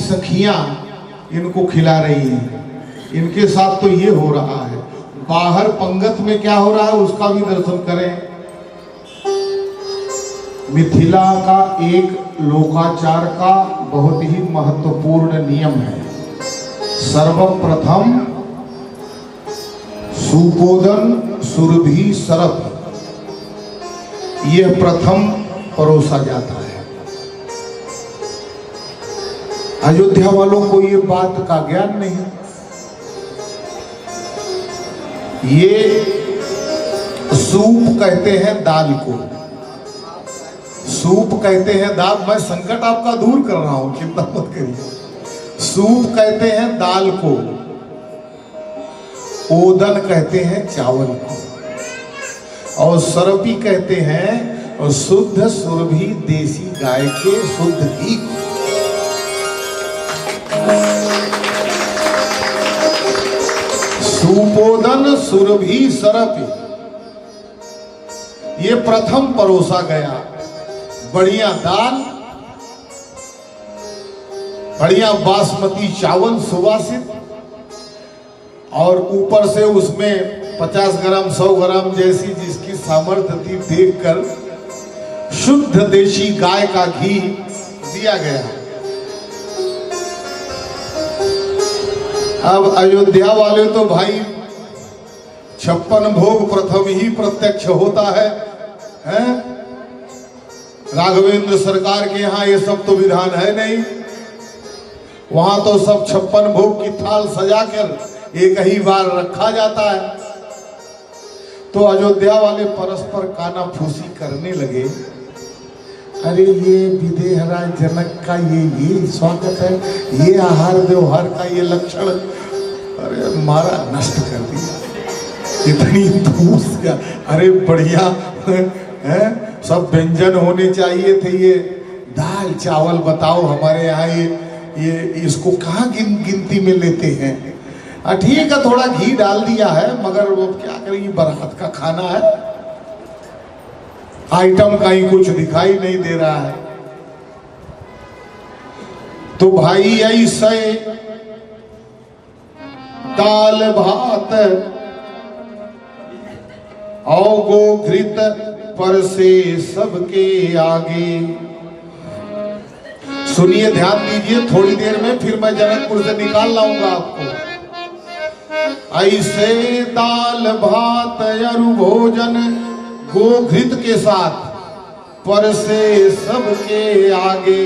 सखियां इनको खिला रही हैं। इनके साथ तो ये हो रहा है, बाहर पंगत में क्या हो रहा है उसका भी दर्शन करें। मिथिला का एक लोकाचार का बहुत ही महत्वपूर्ण नियम है। सर्वप्रथम सुपोदन सुरभि सरप, यह प्रथम परोसा जाता है। अयोध्या वालों को ये बात का ज्ञान नहीं। ये सूप कहते हैं दाल को, सूप कहते हैं दाल। मैं संकट आपका दूर कर रहा हूं, चिंता मत करिए। सूप कहते हैं दाल को, ओदन कहते हैं चावल को, और सरपी कहते हैं शुद्ध सुरभि देसी गाय के शुद्ध घी को। सुपोदन सुरभि सरपी, ये प्रथम परोसा गया। बढ़िया दाल, बढ़िया बासमती चावल सुवासित, और ऊपर से उसमें 50 ग्राम 100 ग्राम जैसी जिसकी सामर्थ्य थी देखकर शुद्ध देशी गाय का घी दिया गया। अब अयोध्या वाले तो भाई 56 भोग प्रथम ही प्रत्यक्ष होता है, हैं? राघवेंद्र सरकार के यहाँ ये सब तो विधान है नहीं। वहां तो सब 56 भोग की थाल सजाकर एक ही बार रखा जाता है। तो अयोध्या वाले परस्पर कानाफूसी करने लगे। अरे ये विदेहराज जनक का ये स्वागत है, ये आहार व्यवहार का ये लक्षण, अरे मारा नष्ट कर दिया। इतनी धूस का, अरे बढ़िया है, सब व्यंजन होने चाहिए थे। ये दाल चावल बताओ हमारे यहाँ ये इसको कहाँ गिनती में लेते हैं। ठीक है थोड़ा घी डाल दिया है, मगर वो क्या करें, ये बारात का खाना है, आइटम कहीं कुछ दिखाई नहीं दे रहा है। तो भाई ऐसे दाल भात और गो घृत पर से सबके आगे। सुनिए ध्यान दीजिए, थोड़ी देर में फिर मैं जनकपुर से निकाल लाऊंगा आपको। ऐसे दाल भात अरु भोजन गोघृत के साथ पर से सबके आगे,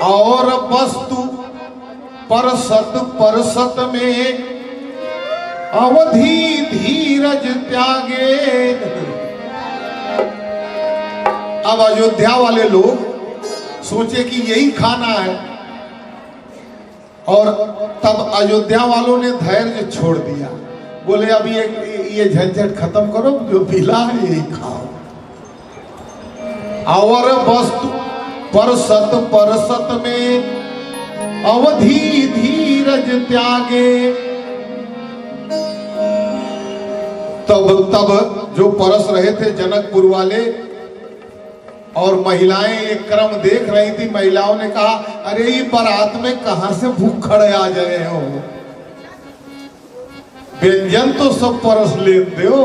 और वस्तु परसत में अवधि धीरज त्यागे। अब अयोध्या वाले लोग सोचे कि यही खाना है, और तब अयोध्या वालों ने धैर्य छोड़ दिया। बोले अब ये झंझट खत्म करो, जो मिला है यही खाओ। और वस्तु परसत में अवधि धीरज त्यागे। तब जो परस रहे थे जनकपुर वाले और महिलाएं एक क्रम देख रही थी। महिलाओं ने कहा, अरे ये बारात में कहां से भूख खड़े आ जाए हो, व्यंजन तो सब परस लेते हो।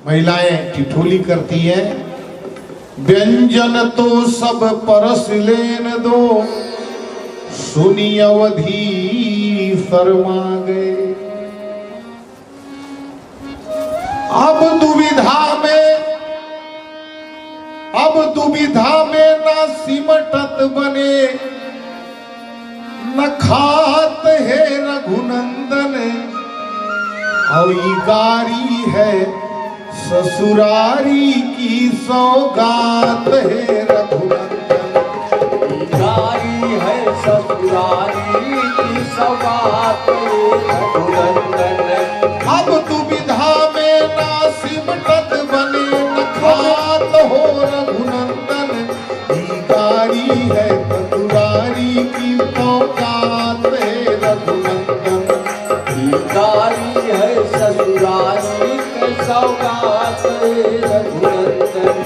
महिलाएं ठिठोली करती हैं, व्यंजन तो सब परस लेन दो, सुनी अवधि शर्मा गए। अब दुविधा में ना सिमटत बने, न खात है रघुनंदन, और ये गारी है ससुरारी की सौगात है रघुनंदन। गारी है ससुरारी की सौगात रघुनंदन। अब दुविधा में ना सिमटत बने, न खात हो रघुनंदन, ये गारी है ससुरारी की सौगात है रघुनंदन। ये गारी है ससुरारी की सौगात रघुनंदन।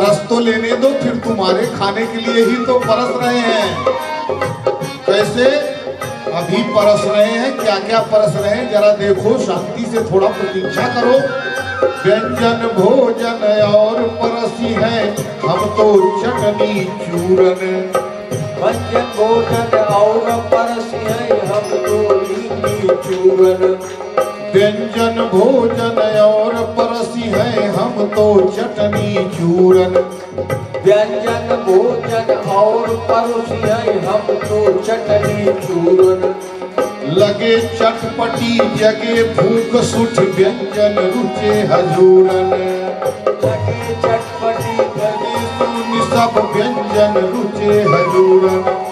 परस तो लेने दो, फिर तुम्हारे खाने के लिए ही तो परस रहे हैं। कैसे अभी परस रहे हैं, क्या क्या परस रहे हैं जरा देखो, शांति से थोड़ा प्रतीक्षा करो। व्यंजन भोजन और परसी है हम तो चटनी चूरन। व्यंजन भोजन और परसी है हम तो लीटी चूरन। व्यंजन भोजन और परसी है हम तो चटनी चूरन। व्यंजन भोजन और परसी है हम तो चटनी चूरन। लगे चटपटी जगे भूख सुठ व्यंजन रुचे हजूरन। लगे चटपटी लगे सुन सब व्यंजन रुचे हजूरन।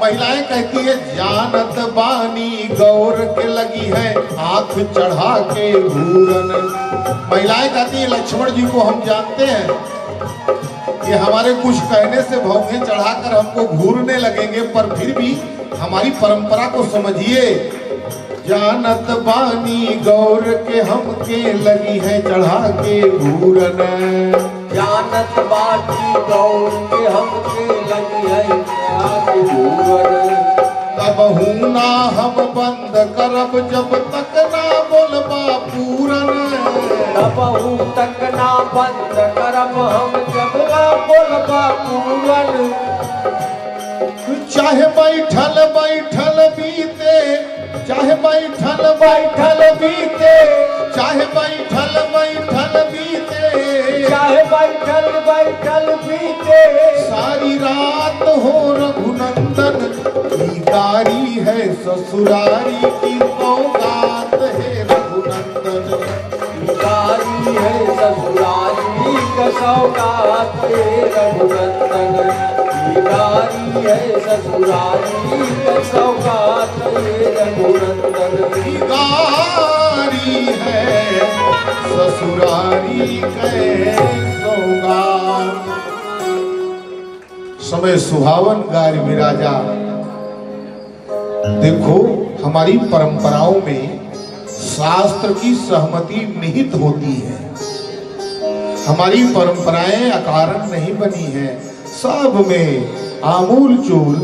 महिलाएं कहती है जानत बानी गौर के लगी है आंख चढ़ा के घूरन। महिलाएं कहती है लक्ष्मण जी को हम जानते हैं, ये हमारे कुछ कहने से भौंगे चढ़ाकर हमको घूरने लगेंगे, पर फिर भी हमारी परंपरा को समझिए। जानत बानी गौर के हमके लगी है चढ़ा के घूरन। जानत बानी गौर के हमके लगी है चढ़ा के घूरन। तब हूँ ना हम बंद करब जब तक ना बोलबा पूरन। तब हूँ तक ना बंद करब हम जब ना बोलबा पूरन। चाहे बैठल बैठल बीते, चाहे बैठल बैठल बीते, चाहे बैठल बैठल बीते, चाहे बैठल बैठल बीते, सारी रात हो रघुनंदन की गारी है ससुरारी की सौगात है रघुनंदन। गारी है ससुरारी का सौगात है रघुनंदन। गारी है ससुरारी का सौगात है रघुनंदन। गारी है ससुरारी के सौगात। समय सुहावन गाय विराजा। देखो हमारी परंपराओं में शास्त्र की सहमति निहित होती है। हमारी परंपराएं अकारण नहीं बनी है, सब में आमूल चूल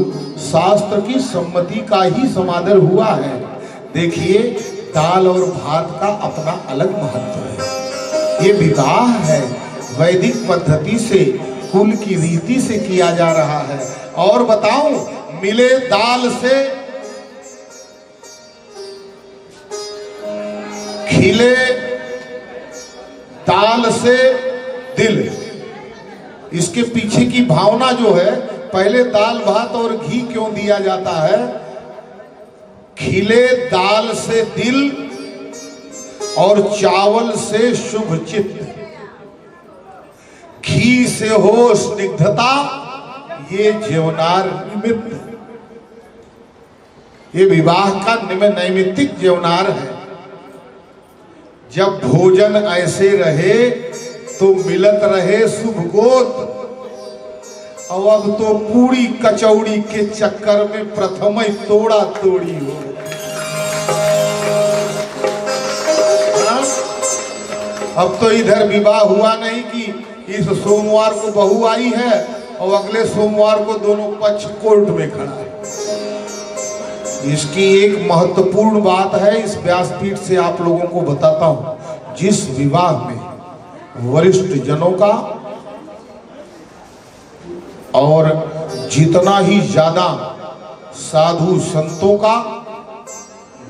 शास्त्र की सम्मति का ही समादर हुआ है। देखिए दाल और भात का अपना अलग महत्व है। ये विवाह है, वैदिक पद्धति से कुल की रीति से किया जा रहा है। और बताऊं, मिले दाल से खिले दाल से दिल, इसके पीछे की भावना जो है, पहले दाल भात और घी क्यों दिया जाता है? खिले दाल से दिल और चावल से शुभ चित्त, घी से हो स्निग्धता, ये जीवनार निमित्त, ये विवाह का नैमित्तिक जीवनार है। जब भोजन ऐसे रहे तो मिलत रहे शुभ गोत। और अब तो पूरी कचौड़ी के चक्कर में प्रथम ही तोड़ा तोड़ी हो। अब तो इधर विवाह हुआ नहीं कि इस सोमवार को बहू आई है और अगले सोमवार को दोनों पक्ष कोर्ट में खड़ा है। इसकी एक महत्वपूर्ण बात है, इस व्यासपीठ से आप लोगों को बताता हूं। जिस विवाह में वरिष्ठ जनों का और जितना ही ज्यादा साधु संतों का,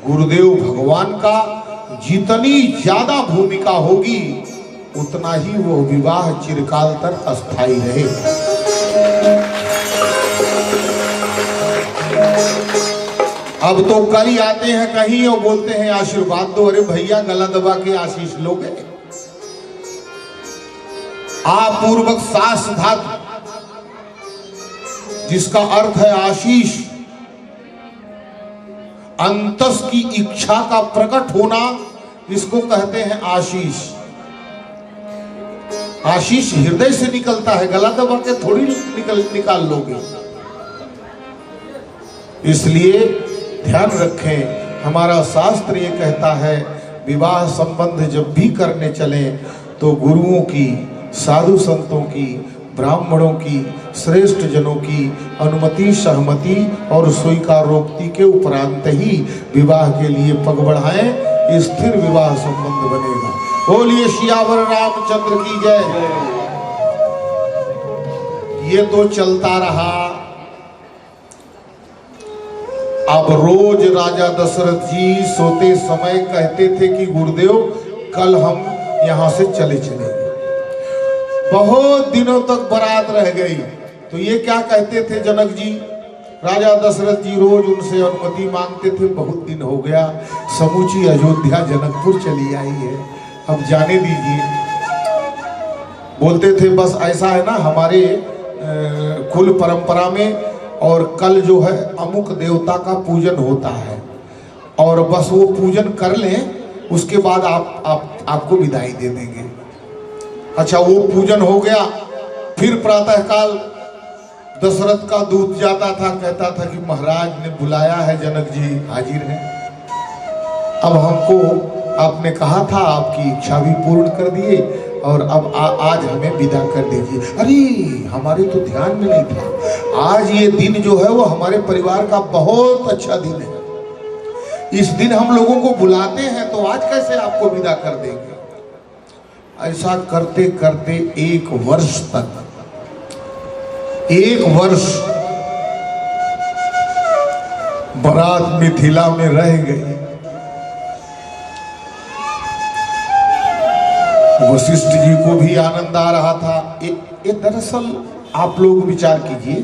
गुरुदेव भगवान का जितनी ज्यादा भूमिका होगी, उतना ही वो विवाह चिरकाल तक अस्थायी रहे। अब तो कल ही आते हैं कहीं और बोलते हैं आशीर्वाद दो। अरे भैया गला दबा के आशीष लोगे? आपूर्वक सास धातु जिसका अर्थ है आशीष, अंतस की इच्छा का प्रकट होना, इसको कहते हैं आशीष। आशीष हृदय से निकलता है, गला दबा के थोड़ी निकाल लोगे। इसलिए ध्यान रखें, हमारा शास्त्र ये कहता है विवाह संबंध जब भी करने चले तो गुरुओं की साधु संतों की, ब्राह्मणों की, श्रेष्ठ जनों की अनुमति, सहमति और स्वीकारोक्ति के उपरांत ही विवाह के लिए पग बढ़ाएं, स्थिर विवाह संबंध बनेगा। बोलिए सियावर रामचंद्र की जय। ये तो चलता रहा। अब रोज राजा दशरथ जी सोते समय कहते थे कि गुरुदेव कल हम यहां से चले चलेंगे। बहुत दिनों तक बारात रह गई तो ये क्या कहते थे जनक जी, राजा दशरथ जी रोज उनसे अनुमति मांगते थे। बहुत दिन हो गया, समूची अयोध्या जनकपुर चली आई है, अब जाने दीजिए। बोलते थे बस ऐसा है ना हमारे कुल परंपरा में, और कल जो है अमुक देवता का पूजन होता है और बस वो पूजन कर लें, उसके बाद आपको विदाई दे देंगे। अच्छा, वो पूजन हो गया, फिर प्रातःकाल दशरथ का दूत जाता था, कहता था कि महाराज ने बुलाया है, जनक जी हाजिर हैं। अब हमको आपने कहा था, आपकी इच्छा भी पूर्ण कर दिए और अब आज हमें विदा कर दीजिए। अरे हमारे तो ध्यान में नहीं था, आज ये दिन जो है वो हमारे परिवार का बहुत अच्छा दिन है। इस दिन हम लोगों को बुलाते हैं तो आज कैसे आपको विदा कर देंगे। ऐसा करते करते 1 वर्ष तक, 1 वर्ष बारात मिथिला में रह गई। वशिष्ठ जी को भी आनंद आ रहा था। ये दरअसल आप लोग विचार कीजिए,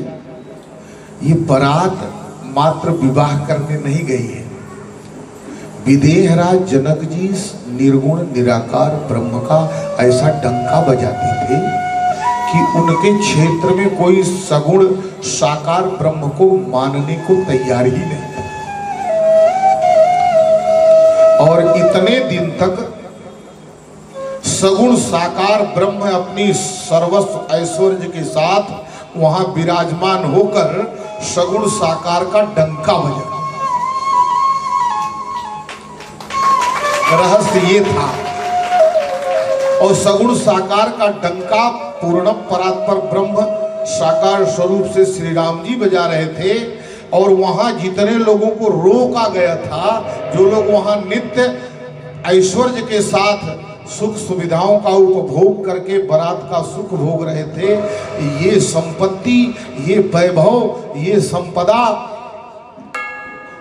ये बारात मात्र विवाह करने नहीं गई है। विदेहराज जनक जी निर्गुण निराकार ब्रह्म का ऐसा डंका बजाते थे कि उनके क्षेत्र में कोई सगुण साकार ब्रह्म को मानने को तैयार ही नहीं था। और इतने दिन तक सगुण साकार ब्रह्म अपनी सर्वस्व ऐश्वर्य के साथ वहां विराजमान होकर सगुण साकार का डंका बजा। रहस्य ये था। और सगुण साकार का डंका पूर्ण परात्पर ब्रह्म साकार स्वरूप से श्री राम जी बजा रहे थे। और वहां जितने लोगों को रोका गया था, जो लोग वहां नित्य ऐश्वर्य के साथ सुख सुविधाओं का उपभोग करके बारात का सुख भोग रहे थे, ये संपत्ति, ये वैभव, ये संपदा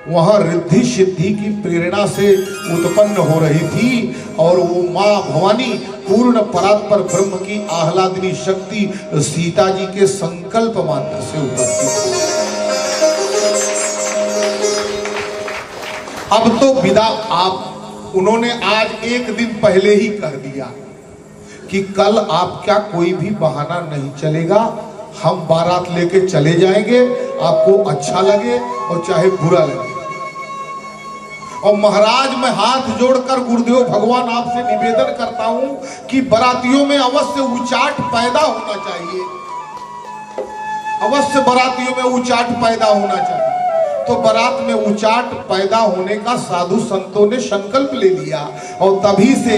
वहां रिद्धि सिद्धि की प्रेरणा से उत्पन्न हो रही थी। और वो मां भवानी पूर्ण परात्पर ब्रह्म की आह्लादिनी शक्ति सीता जी के संकल्प मात्र से उपस्थित थी। अब तो विदा उन्होंने आज 1 दिन पहले ही कह दिया कि कल आपका कोई भी बहाना नहीं चलेगा, हम बारात लेके चले जाएंगे, आपको अच्छा लगे और चाहे बुरा लगे। और महाराज मैं हाथ जोड़कर गुरुदेव भगवान आपसे निवेदन करता हूं कि बारातियों में अवश्य उचाट पैदा होना चाहिए, अवश्य बारातियों में उचाट पैदा होना चाहिए। तो बारात में उचाट पैदा होने का साधु संतों ने संकल्प ले लिया और तभी से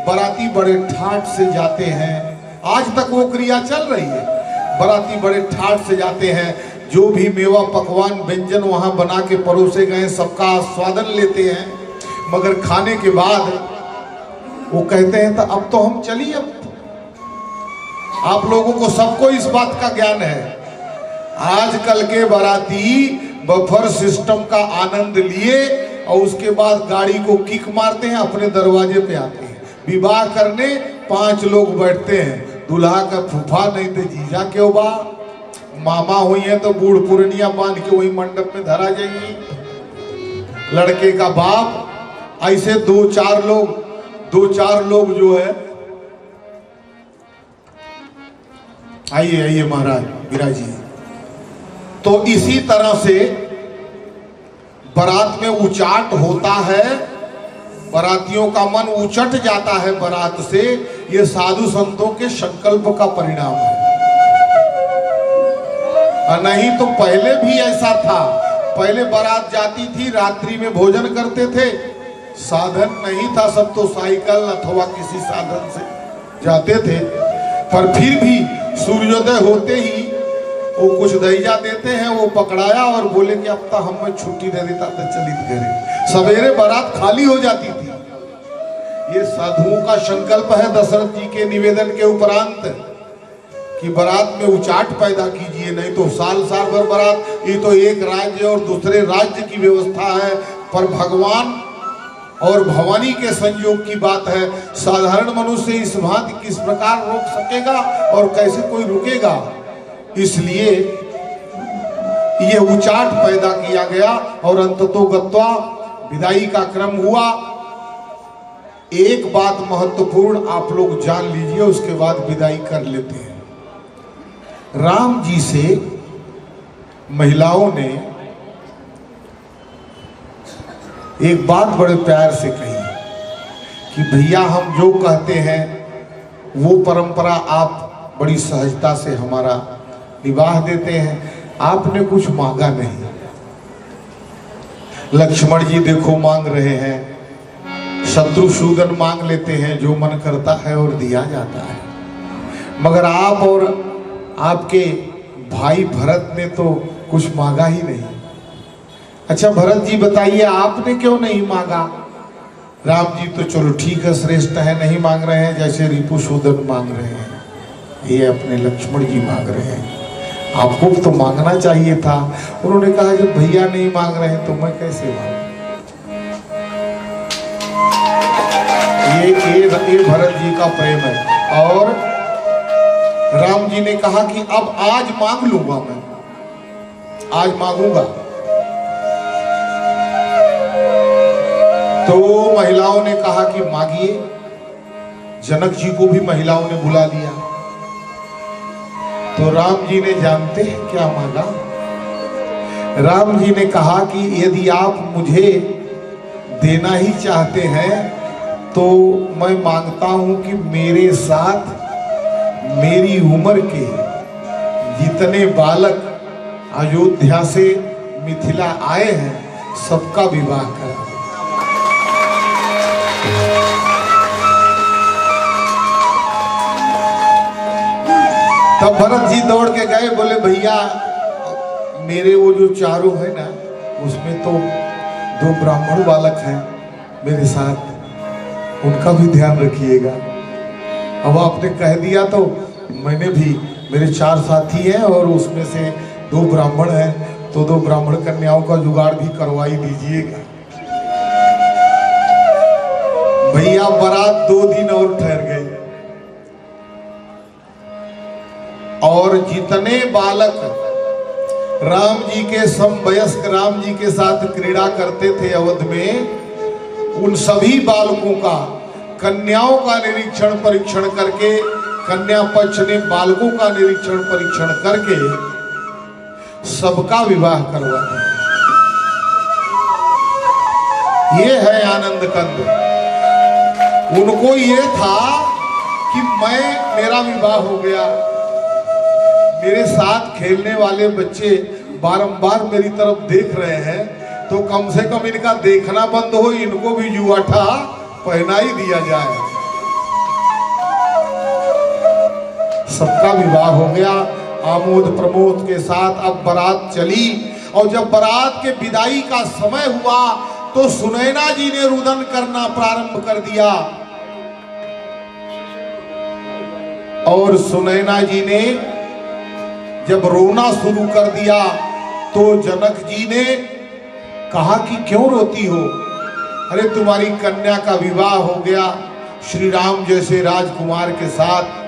बाराती बड़े ठाठ से जाते हैं। आज तक वो क्रिया चल रही है, बाराती बड़े ठाठ से जाते हैं। जो भी मेवा पकवान व्यंजन वहां बना के परोसे गए सबका आस्वादन लेते हैं, मगर खाने के बाद वो कहते हैं तो अब तो हम चलिए। अब आप लोगों को सबको इस बात का ज्ञान है, आजकल के बाराती बफर सिस्टम का आनंद लिए और उसके बाद गाड़ी को किक मारते हैं, अपने दरवाजे पे आते हैं। विवाह करने 5 लोग बैठते हैं, दूल्हा का फूफा नहीं तो जीजा क्यों बा, मामा हुई है तो बूढ़ पुरनिया बांध के वही मंडप में धरा जाएगी, लड़के का बाप, ऐसे 2-4 लोग जो है। आइए आइए महाराज विराजिए। तो इसी तरह से बारात में उचाट होता है, बारातियों का मन उचट जाता है बारात से। ये साधु संतों के संकल्प का परिणाम है। नहीं तो पहले भी ऐसा था, पहले बारात जाती थी, रात्रि में भोजन करते थे, साधन नहीं था, सब तो साइकिल अथवा किसी साधन से जाते थे। पर फिर भी सूर्योदय होते ही वो कुछ दहिया देते हैं, वो पकड़ाया और बोले कि अब तक हमें छुट्टी दे देता तो चलित करे। सवेरे बारात खाली हो जाती थी। ये साधुओं का संकल्प है दशरथ जी के निवेदन के उपरांत कि बारात में उचाट पैदा कीजिए, नहीं तो साल साल भर बारात। ये तो एक राज्य और दूसरे राज्य की व्यवस्था है, पर भगवान और भवानी के संयोग की बात है। साधारण मनुष्य इस भांति किस प्रकार रोक सकेगा और कैसे कोई रुकेगा। इसलिए यह उचाट पैदा किया गया और अंततोगत्वा विदाई का क्रम हुआ। एक बात महत्वपूर्ण आप लोग जान लीजिए, उसके बाद विदाई कर लेते हैं। राम जी से महिलाओं ने एक बात बड़े प्यार से कही कि भैया हम जो कहते हैं वो परंपरा आप बड़ी सहजता से हमारा निभाह देते हैं, आपने कुछ मांगा नहीं। लक्ष्मण जी देखो मांग रहे हैं, शत्रुसूदन मांग लेते हैं, जो मन करता है और दिया जाता है। मगर आप और आपके भाई भरत ने तो कुछ मांगा ही नहीं। अच्छा भरत जी बताइए आपने क्यों नहीं मांगा? राम जी तो चलो ठीक है, श्रेष्ठ है, नहीं मांग रहे हैं, जैसे रिपुसूदन मांग रहे हैं, ये अपने लक्ष्मण जी मांग रहे हैं, आपको तो मांगना चाहिए था। उन्होंने कहा जब भैया नहीं मांग रहे हैं तो मैं कैसे मांगू। ये भरत जी का प्रेम है। और राम जी ने कहा कि अब आज मांग लूंगा, मैं आज मांगूंगा। तो महिलाओं ने कहा कि मांगिए। जनक जी को भी महिलाओं ने बुला लिया। तो राम जी ने जानते हैं क्या मांगा? राम जी ने कहा कि यदि आप मुझे देना ही चाहते हैं तो मैं मांगता हूं कि मेरे साथ मेरी उम्र के जितने बालक अयोध्या से मिथिला आए हैं सबका विवाह करा। तब भरत जी दौड़ के गए, बोले भैया मेरे वो जो चारों है ना उसमें तो 2 ब्राह्मण बालक हैं मेरे साथ, उनका भी ध्यान रखिएगा। अब आपने कह दिया तो मैंने भी, मेरे 4 साथी हैं और उसमें से 2 ब्राह्मण हैं, तो 2 ब्राह्मण कन्याओं का जुगाड़ भी करवा ही दीजिएगा। भैया बारात 2 दिन और ठहर गई और जितने बालक राम जी के समवयस्क राम जी के साथ क्रीड़ा करते थे अवध में, उन सभी बालकों का कन्याओं का निरीक्षण परीक्षण करके, कन्या पक्ष ने बालकों का निरीक्षण परीक्षण करके सबका विवाह करवा दिया। ये है आनंद कंद। उनको ये था कि मेरा विवाह हो गया, मेरे साथ खेलने वाले बच्चे बारंबार मेरी तरफ देख रहे हैं, तो कम से कम इनका देखना बंद हो, इनको भी जुआठा पहना ही दिया जाए। सबका विवाह हो गया आमोद प्रमोद के साथ। अब बारात चली और जब बारात के विदाई का समय हुआ तो सुनैना जी ने रुदन करना प्रारंभ कर दिया। और सुनैना जी ने जब रोना शुरू कर दिया तो जनक जी ने कहा कि क्यों रोती हो? अरे तुम्हारी कन्या का विवाह हो गया श्री राम जैसे राजकुमार के साथ।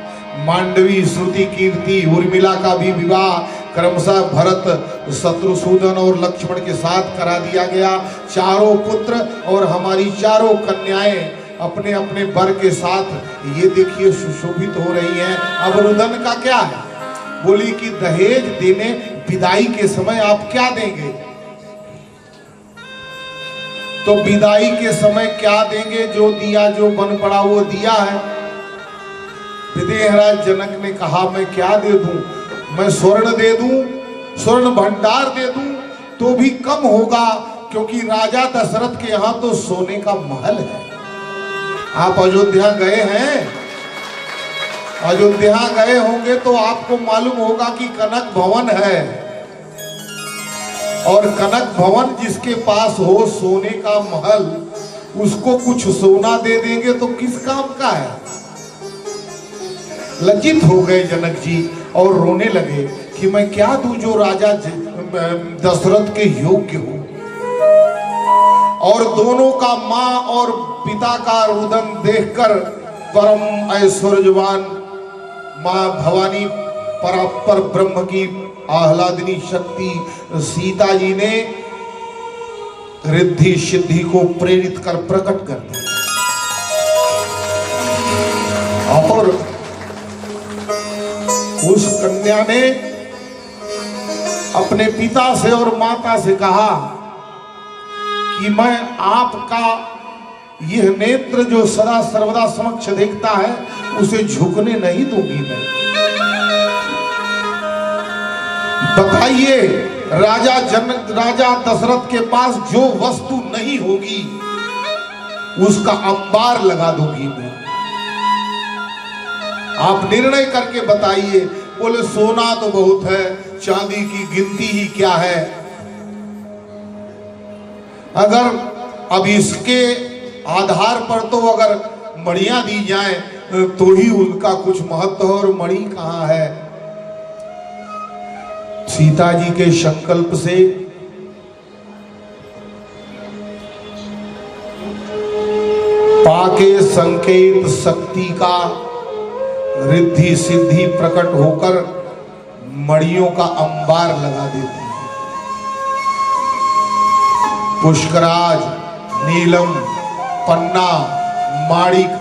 मांडवी, श्रुति, कीर्ति, उर्मिला का भी विवाह क्रमशः भरत, शत्रुसूदन और लक्ष्मण के साथ करा दिया गया। चारों पुत्र और हमारी चारों कन्याएं अपने अपने वर के साथ ये देखिए सुशोभित हो रही हैं। अब रुदन का क्या है? बोली कि दहेज देने विदाई के समय आप क्या देंगे? तो विदाई के समय क्या देंगे? जो दिया, जो बन पड़ा वो दिया है। विदेहराज जनक ने कहा मैं क्या दे दूं? मैं स्वर्ण दे दूं, स्वर्ण भंडार दे दूं तो भी कम होगा, क्योंकि राजा दशरथ के यहां तो सोने का महल है। आप अयोध्या गए हैं? अयोध्या गए होंगे तो आपको मालूम होगा कि कनक भवन है, और कनक भवन जिसके पास हो सोने का महल, उसको कुछ सोना दे देंगे तो किस काम का है। लज्जित हो गए जनक जी और रोने लगे कि मैं क्या दूं जो राजा दशरथ के योग्य हो। और दोनों का मां और पिता का रुदन देखकर परम ऐश्वर्यवान मां भवानी परापर ब्रह्म की आह्लादिनी शक्ति सीता जी ने रिद्धि सिद्धि को प्रेरित कर प्रकट कर दिया और उस कन्या ने अपने पिता से और माता से कहा कि मैं आपका यह नेत्र जो सदा सर्वदा समक्ष देखता है उसे झुकने नहीं दूंगी मैं। बताइए, राजा दशरथ के पास जो वस्तु नहीं होगी उसका अंबार लगा दूंगी मैं। आप निर्णय करके बताइए। बोले सोना तो बहुत है, चांदी की गिनती ही क्या है। अगर अब इसके आधार पर तो अगर मणियां दी जाए तो ही उनका कुछ महत्व है, और मणि कहां है। सीता जी के संकल्प से पाके संकेत शक्ति का रिद्धि सिद्धि प्रकट होकर मणियों का अंबार लगा देती है। पुष्कराज, नीलम, पन्ना, माणिक,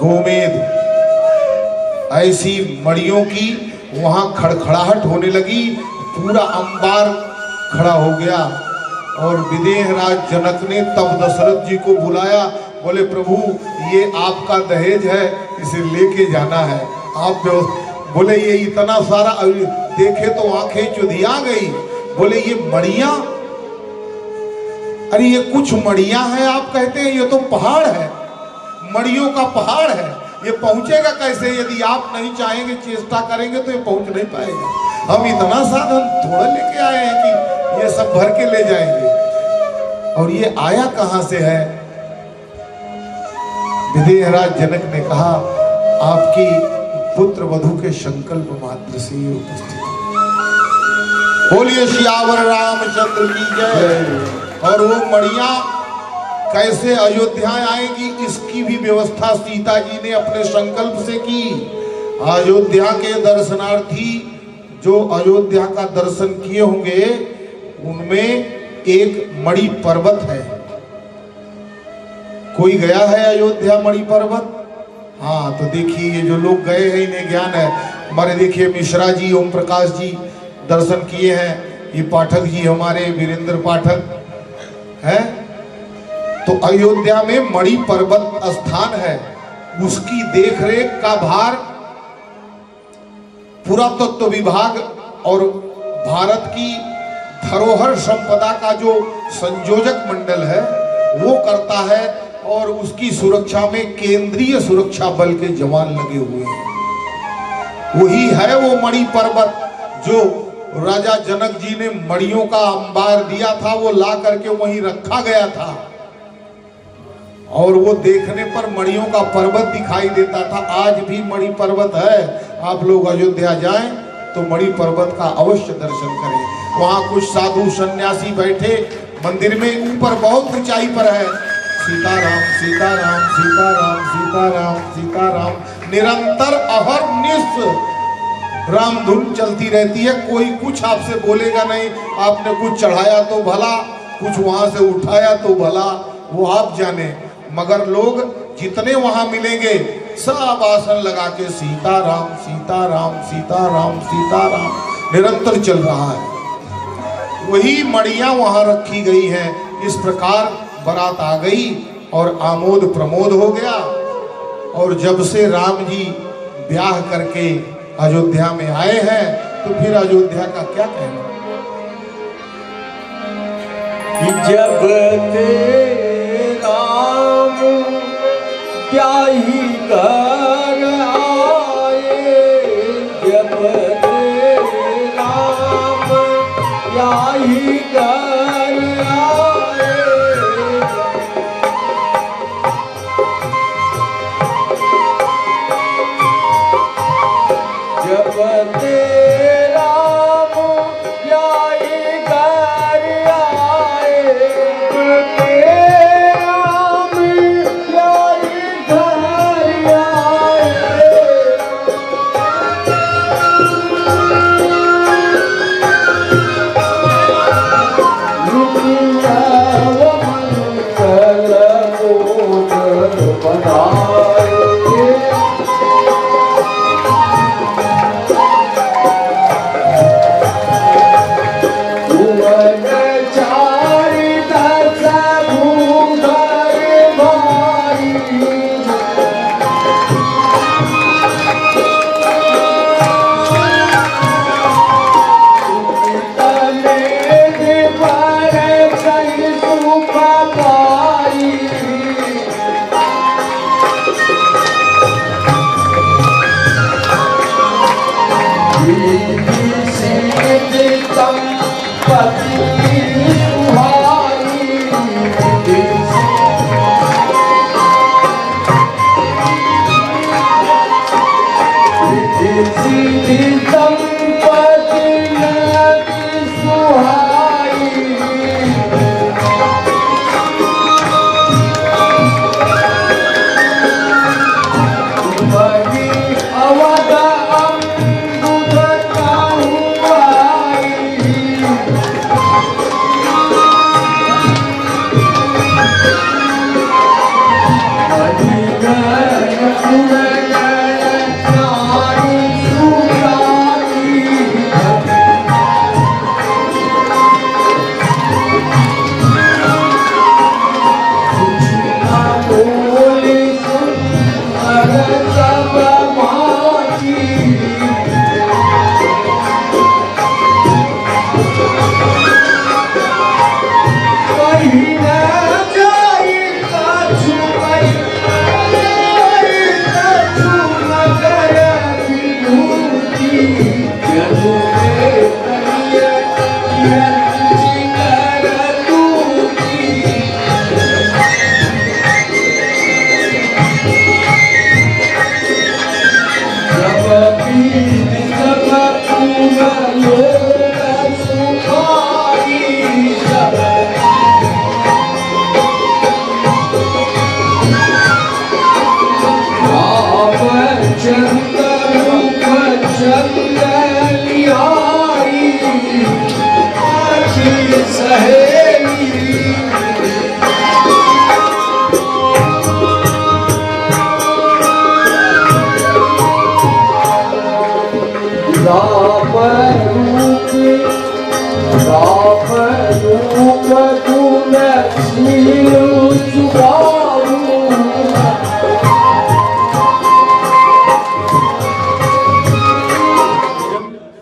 गोमेद, ऐसी मणियों की वहां खड़खड़ाहट होने लगी। पूरा अंबार खड़ा हो गया और विदेह राज जनक ने तब दशरथ जी को बुलाया। बोले प्रभु, ये आपका दहेज है, इसे लेके जाना है। आप बोले ये इतना सारा, देखे तो आंखें चुधिया गई। बोले ये मणियां, अरे ये कुछ मणियां हैं आप कहते हैं, ये तो पहाड़ है, मणियों का पहाड़ है। ये पहुंचेगा कैसे? यदि आप नहीं चाहेंगे, चेष्टा करेंगे तो ये पहुंच नहीं पाएगा। हम इतना साधन थोड़ा लेके आए हैं कि ये सब भर के ले जाएंगे। और ये आया कहां से है? विदेहराज जनक ने कहा आपकी पुत्र वधू के संकल्प मात्र से ये उपस्थित। बोलिए सियावर रामचंद्र की जय। और वो मणियां कैसे अयोध्या आएगी, इसकी भी व्यवस्था सीता जी ने अपने संकल्प से की। अयोध्या के दर्शनार्थी जो अयोध्या का दर्शन किए होंगे, उनमें एक मणि पर्वत है। कोई गया है अयोध्या मणि पर्वत? हाँ, तो देखिए ये जो लोग गए हैं इन्हें ज्ञान है। हमारे देखिए मिश्रा जी, ओम प्रकाश जी दर्शन किए हैं। ये पाठक जी हमारे वीरेंद्र पाठक हैं। तो अयोध्या में मणि पर्वत स्थान है, उसकी देखरेख का भार पुरातत्व विभाग और भारत की धरोहर संपदा का जो संयोजक मंडल है वो करता है, और उसकी सुरक्षा में केंद्रीय सुरक्षा बल के जवान लगे हुए हैं। वही है वो मणि पर्वत जो राजा जनक जी ने मणियों का अंबार दिया था, वो ला करके वहीं रखा गया था। और वो देखने पर मणियों का पर्वत दिखाई देता था। आज भी मणि पर्वत है। आप लोग अयोध्या जाएं तो मणि पर्वत का अवश्य दर्शन करें। वहां कुछ साधु सन्यासी बैठे मंदिर में, ऊपर बहुत ऊंचाई पर है। सीताराम सीताराम सीताराम सीताराम सीताराम निरंतर अहर्निश राम धुन चलती रहती है। कोई कुछ आपसे बोलेगा नहीं। आपने कुछ चढ़ाया तो भला, कुछ वहां से उठाया तो भला, वो आप जाने। मगर लोग जितने वहां मिलेंगे सब आसन लगा के सीताराम सीताराम सीताराम सीताराम निरंतर चल रहा है। वही मणियां वहां रखी गई हैं। इस प्रकार बारात आ गई और आमोद प्रमोद हो गया। और जब से राम जी ब्याह करके अयोध्या में आए हैं, तो फिर अयोध्या का क्या कहना। जब ते राम ब्याही घर याही घर आए। जब तेरा याही घर आए, तेरा याही घर आए।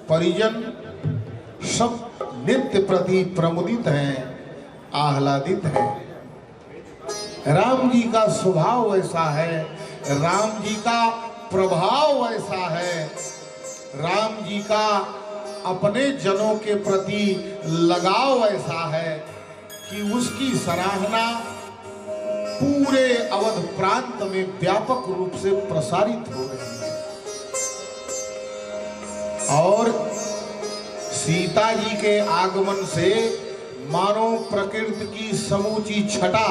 परिजन सब नित्य प्रति प्रमुदित हैं, आह्लादित हैं। राम जी का स्वभाव ऐसा है, राम जी का प्रभाव ऐसा है, राम जी का अपने जनों के प्रति लगाव ऐसा है कि उसकी सराहना पूरे अवध प्रांत में व्यापक रूप से प्रसारित हो रही है। और सीता जी के आगमन से मानो प्रकृति की समूची छटा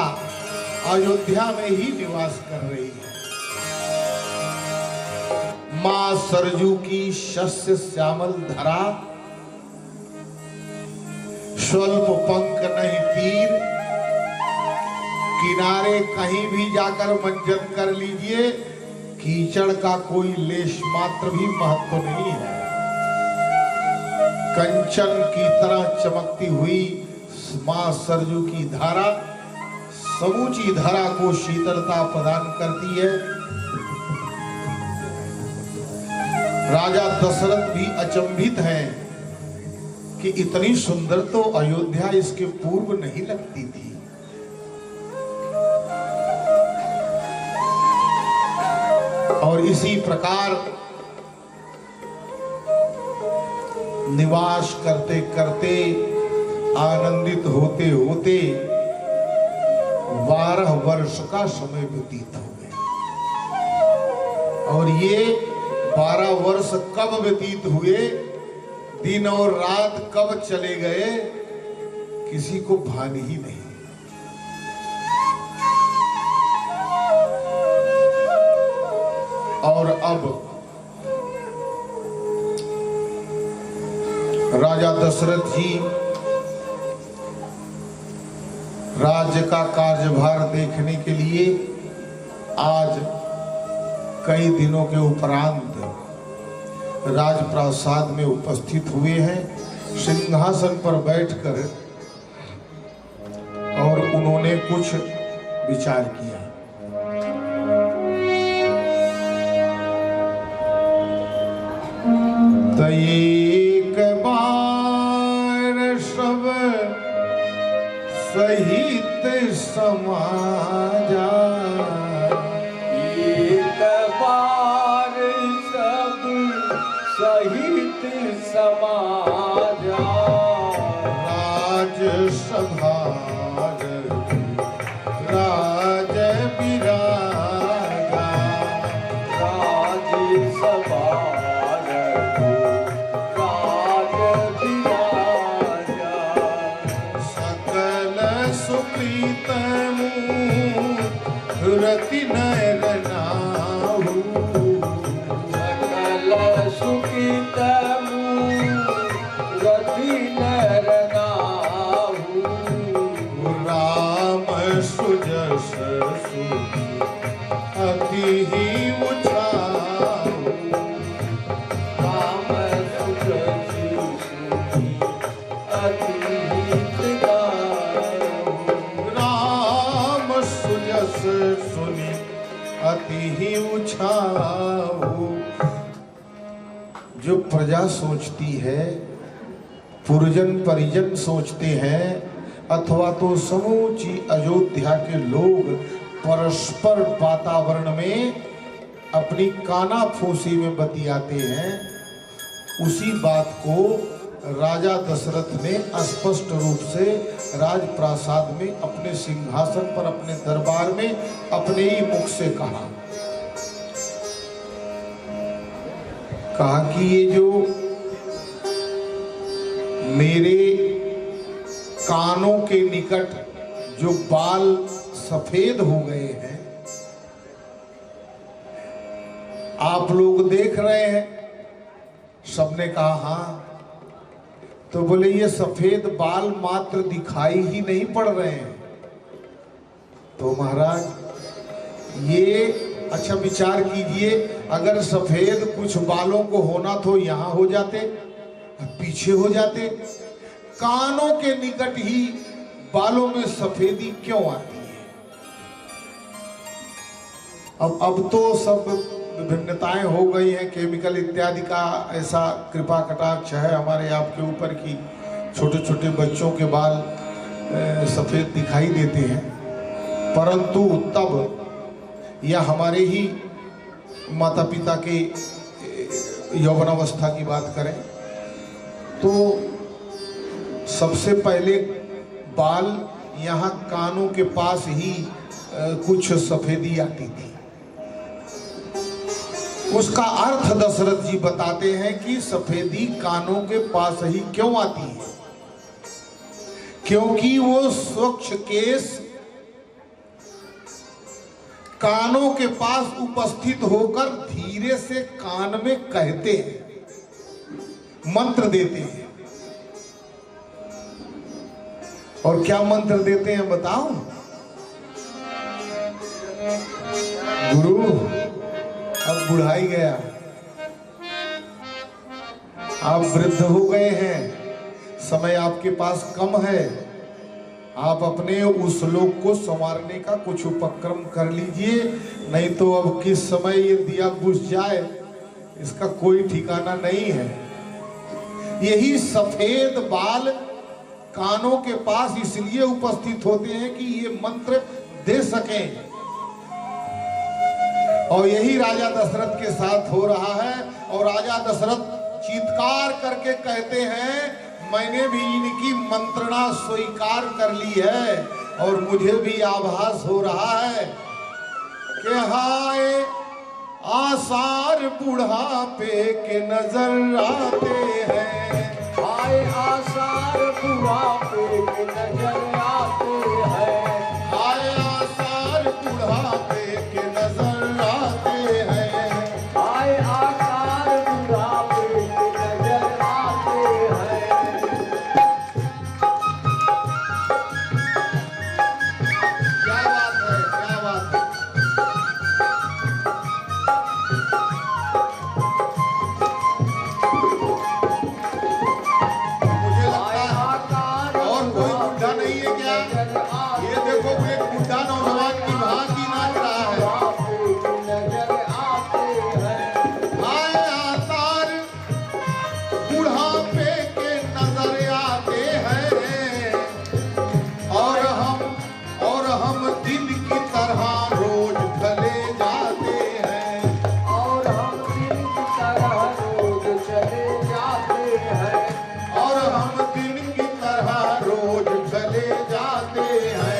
अयोध्या में ही निवास कर रही है। मां सरजू की शस्य श्यामल धरा, स्वल्प पंख नहीं तीर, किनारे कहीं भी जाकर मंजन कर लीजिए, कीचड़ का कोई लेश मात्र भी महत्व नहीं है। कंचन की तरह चमकती हुई मां सरजू की धारा समूची धरा को शीतलता प्रदान करती है। राजा दशरथ भी अचंभित हैं कि इतनी सुंदर तो अयोध्या इसके पूर्व नहीं लगती थी। और इसी प्रकार निवास करते करते आनंदित होते होते 12 वर्ष का समय व्यतीत हो गया। और ये 12 वर्ष कब व्यतीत हुए, दिन और रात कब चले गए, किसी को भान ही नहीं। और अब राजा दशरथ जी राज्य का कार्यभार देखने के लिए आज कई दिनों के उपरांत राजप्रासाद में उपस्थित हुए हैं। सिंहासन पर बैठकर और उन्होंने कुछ विचार किया। तो एक बार सब सहित समाजा, एक बार सब सहित समाजा, राजसभा राज विराजा, राजसभा राज विराजा, सकल सुप्रीत रति नर नाहु, सकल सुखित रति नर नाहु, राम सुजस सुनि अति ही उछाहु, राम सुजस सुनि अति हितकारू, राम सुजस सुनि अति ही उछाहु। जो प्रजा सोचती है, पुरजन परिजन सोचते हैं, अथवा तो समूची अयोध्या के लोग परस्पर वातावरण में अपनी कानाफूसी में बतियाते हैं, उसी बात को राजा दशरथ ने स्पष्ट रूप से राजप्रासाद में अपने सिंहासन पर अपने दरबार में अपने ही मुख से कहा कि ये जो मेरे कानों के निकट जो बाल सफेद हो गए हैं, आप लोग देख रहे हैं। सबने कहा हाँ। तो बोले ये सफेद बाल मात्र दिखाई ही नहीं पड़ रहे हैं। तो महाराज ये अच्छा विचार कीजिए, अगर सफेद कुछ बालों को होना तो यहां हो जाते, पीछे हो जाते, कानों के निकट ही बालों में सफेदी क्यों आती है? अब तो सब विभिन्नताएं हो गई हैं, केमिकल इत्यादि का ऐसा कृपा कटाक्ष है हमारे आपके ऊपर की छोटे छोटे बच्चों के बाल सफेद दिखाई देते हैं। परंतु तब या हमारे ही माता पिता के यौवनावस्था की बात करें तो सबसे पहले बाल यहाँ कानों के पास ही कुछ सफेदी आती थी। उसका अर्थ दशरथ जी बताते हैं कि सफेदी कानों के पास ही क्यों आती है, क्योंकि वो स्वच्छ केस कानों के पास उपस्थित होकर धीरे से कान में कहते हैं, मंत्र देते हैं। और क्या मंत्र देते हैं बताओ? गुरु अब बुढ़ाई गया, आप वृद्ध हो गए हैं, समय आपके पास कम है, आप अपने उस लोग को संवारने का कुछ उपक्रम कर लीजिए, नहीं तो अब किस समय ये दिया बुझ जाए इसका कोई ठिकाना नहीं है। यही सफेद बाल कानों के पास इसलिए उपस्थित होते हैं कि ये मंत्र दे सकें, और यही राजा दशरथ के साथ हो रहा है। और राजा दशरथ चीत्कार करके कहते हैं मैंने भी इनकी मंत्रणा स्वीकार कर ली है और मुझे भी आभास हो रहा है कि हाय आसार बुढ़ापे के नजर आते हैं। हाय आसार बुढ़ापे के नजर आते हैं। हाय आसार बुढ़ापे के नजर आते हैं। हाय आसार बुढ़ापे के नजर आते हैं। क्या बात है, क्या बात है। मुझे लगता है और कोई बुढ़ा नहीं है क्या? ये देखो एक बुढ़ा नौजवान की भांति नाच रहा है। हाय आसार बुढ़ापे के नजर आते हैं और हम दिन की तरह रोज ढले जाते हैं। और हम दिन की तरह रोज चले जाते हैं। और हम दिन की तरह रोज चले जाते हैं।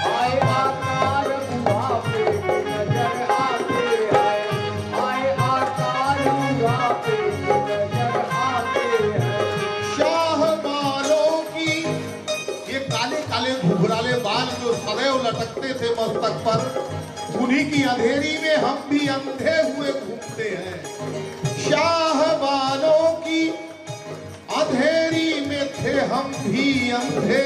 हाय आकार बुढ़ापे के नजर आते हैं। हाय आकार बुढ़ापे के नजर आते हैं। शाह बालों की ये काले काले घुघराले बाल जो सदैव लटकते थे मस्तक पर, उन्हीं की अंधेरी में हम भी अंधे हुए घूमते हैं। शाह बालों की अंधेरी में थे हम भी अंधे।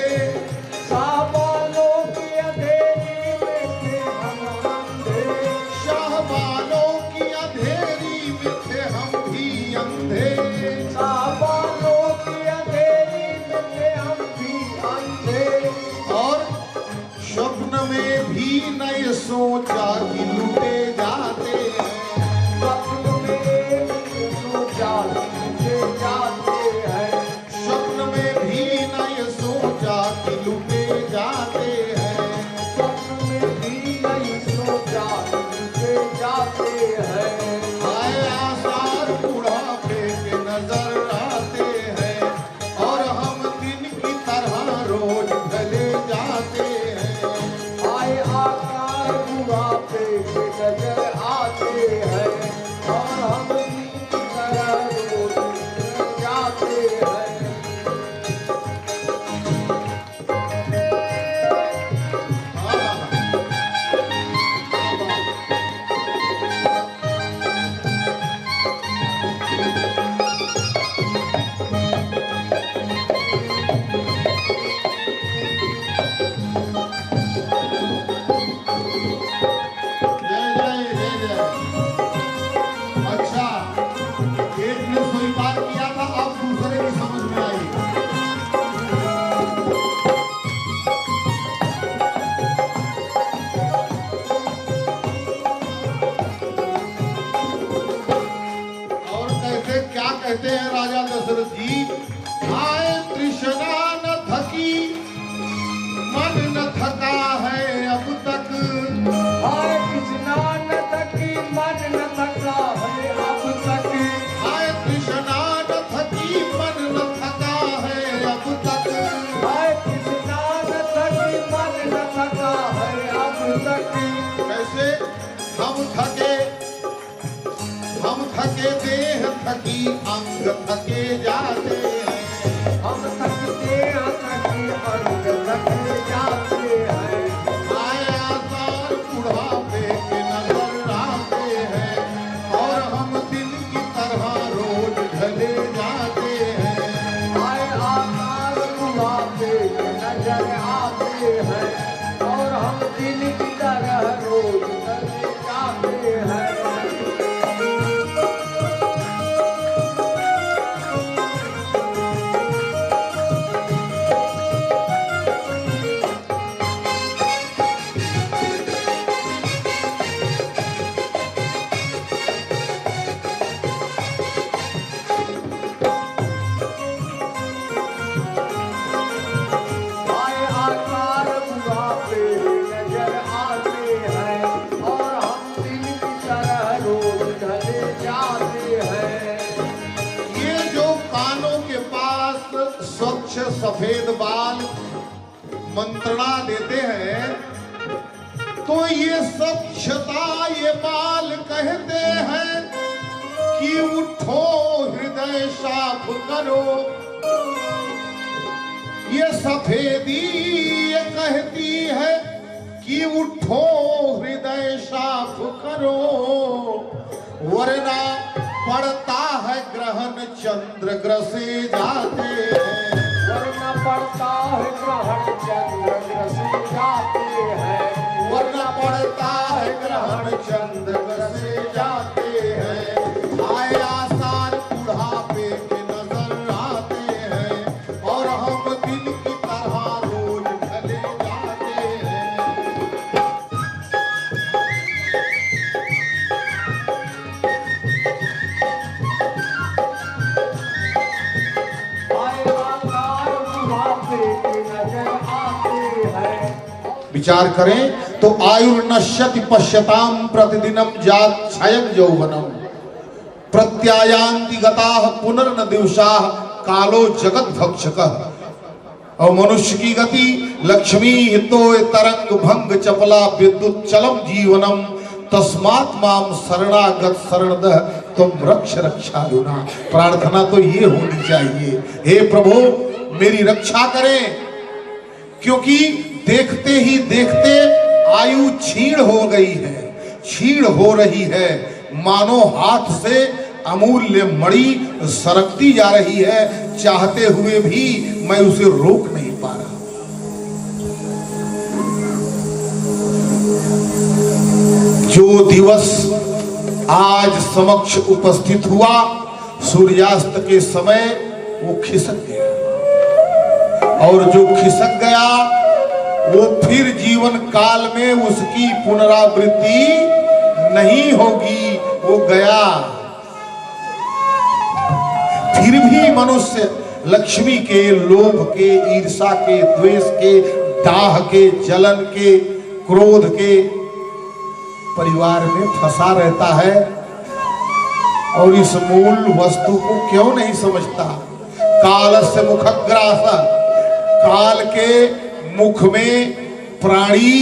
साबालों की अंधेरी में थे हम अंधे। शाह बालों की अंधेरी में थे हम भी अंधे। साबालों की अंधेरी में थे हम भी अंधे। और स्वप्न में भी नहीं सोचा कि लुटे जाते हैं। स्वप्न में भी सोचा लुटे जाते हैं। स्वप्न में भी नहीं सोचा कि लुटे जाते हैं। स्वप्न में भी नहीं सोचा लुटे जाते हैं। हाय आसार बुढ़ापे के नजर आते हैं और हम दिन की तरह रोज ढले जाते हैं। हाय आकार बुढ़ापे के नजर आते हैं। और हम दिन की तरह रोज चले जाते हैं। जय जय जय जय। अच्छा, एक ने स्वीकार किया था, अब दूसरे की समझ में आई। और कहते क्या कहते हैं राजा दशरथ जी? आए तृष्णा न थकी मन न थका है अब तक। हाय कृष्णा न थकी मन न थका है अब तक। हाय तृष्णा न थकी मन न थका है अब तक। हाय कृष्णा न थकी मन न थका है अब तक। कैसे हम थके देह थकी अंग थके जाते हैं। हम थकते हैं थकी अंग थके जाते हैं। आए आसार बुढ़ापे के नजर आते हैं और हम दिन की तरह रोज ढले जाते हैं। हाय आकार बुढ़ापे के नजर आते हैं। और हम दिन की तरह रोज चले जाते हैं। समक्ष सफेद बाल मंत्रणा देते हैं तो ये सब क्षता ये बाल कहते हैं कि उठो हृदय साफ करो। ये सफेदी ये कहती है कि उठो हृदय साफ करो, वरना पड़ता है ग्रहण चंद्र ग्रसे जाते हैं। वरना पड़ता है ग्रहण चंद्र ग्रसे जाते हैं। वरना पड़ता है ग्रहण चंद्र ग्रसे जाते हैं। आए आसार बुढ़ापे के नजर आते हैं और हम दिन की तरह रोज ढले जाते हैं। आए आसार बुढ़ापे के नजर आते हैं। विचार करें तो आयुर्नश्यति पश्यताम प्रतिदिनम जात क्षयं यौवनम प्रत्यायांति गताः पुनर्न दिवसाः कालो जगत भक्षकः। और मनुष्य की गति लक्ष्मी हितो तरंग भंग चपला विद्युत चलम जीवनम तस्मात् माम शरणागत शरणदः तुम रक्ष रक्षायुना। प्रार्थना तो ये होनी चाहिए, हे प्रभु मेरी रक्षा करें, क्योंकि देखते ही देखते आयु क्षीण हो गई है, क्षीण हो रही है, मानो हाथ से अमूल्य मणि सरकती जा रही है, चाहते हुए भी मैं उसे रोक नहीं पा रहा। जो दिवस आज समक्ष उपस्थित हुआ सूर्यास्त के समय वो खिसक गया, और जो खिसक गया वो फिर जीवन काल में उसकी पुनरावृत्ति नहीं होगी, वो गया। फिर भी मनुष्य लक्ष्मी के, लोभ के, ईर्षा के, द्वेष के, दाह के, जलन के, क्रोध के परिवार में फंसा रहता है और इस मूल वस्तु को क्यों नहीं समझता। कालस्य मुखग्रास, काल के मुख में प्राणी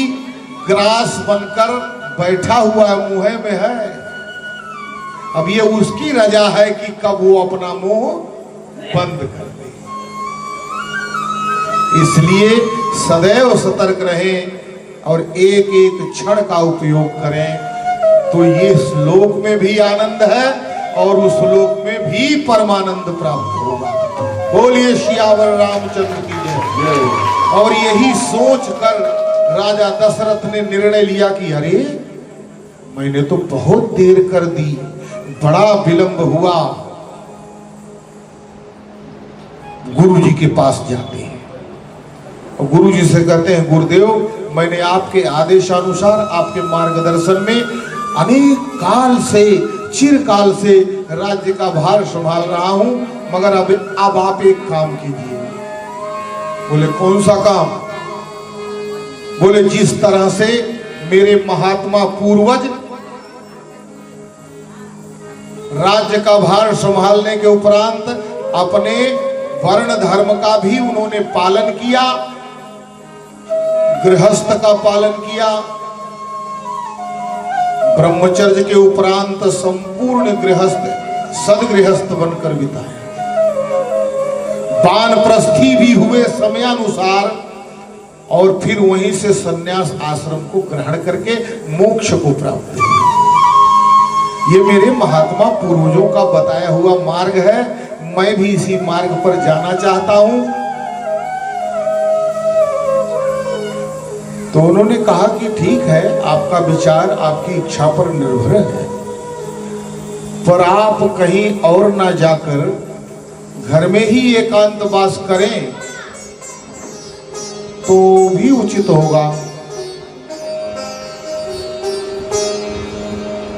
ग्रास बनकर बैठा हुआ मुंह में है। अब ये उसकी रजा है कि कब वो अपना मुंह बंद कर दे। इसलिए सदैव सतर्क रहें और एक एक क्षण का उपयोग करें, तो ये श्लोक में भी आनंद है और उस श्लोक में भी परमानंद प्राप्त होगा। बोलिए सियावर रामचंद्र की जय। और यही सोच कर राजा दशरथ ने निर्णय लिया कि अरे मैंने तो बहुत देर कर दी, बड़ा विलंब हुआ। गुरु जी के पास जाते हैं और गुरु जी से कहते हैं, गुरुदेव मैंने आपके आदेशानुसार आपके मार्गदर्शन में अनेक काल से, चिरकाल से राज्य का भार संभाल रहा हूं, मगर अब आप एक काम कीजिए। बोले कौन सा काम? बोले जिस तरह से मेरे महात्मा पूर्वज राज्य का भार संभालने के उपरांत अपने वर्ण धर्म का भी उन्होंने पालन किया, गृहस्थ का पालन किया, ब्रह्मचर्य के उपरांत संपूर्ण गृहस्थ सदगृहस्थ बनकर बिताया, वानप्रस्थी भी हुए समयानुसार, और फिर वहीं से सन्यास आश्रम को ग्रहण करके मोक्ष को प्राप्त किया। ये मेरे महात्मा पूर्वजों का बताया हुआ मार्ग है, मैं भी इसी मार्ग पर जाना चाहता हूं। तो उन्होंने कहा कि ठीक है, आपका विचार आपकी इच्छा पर निर्भर है, पर आप कहीं और ना जाकर घर में ही एकांतवास करें तो भी उचित होगा।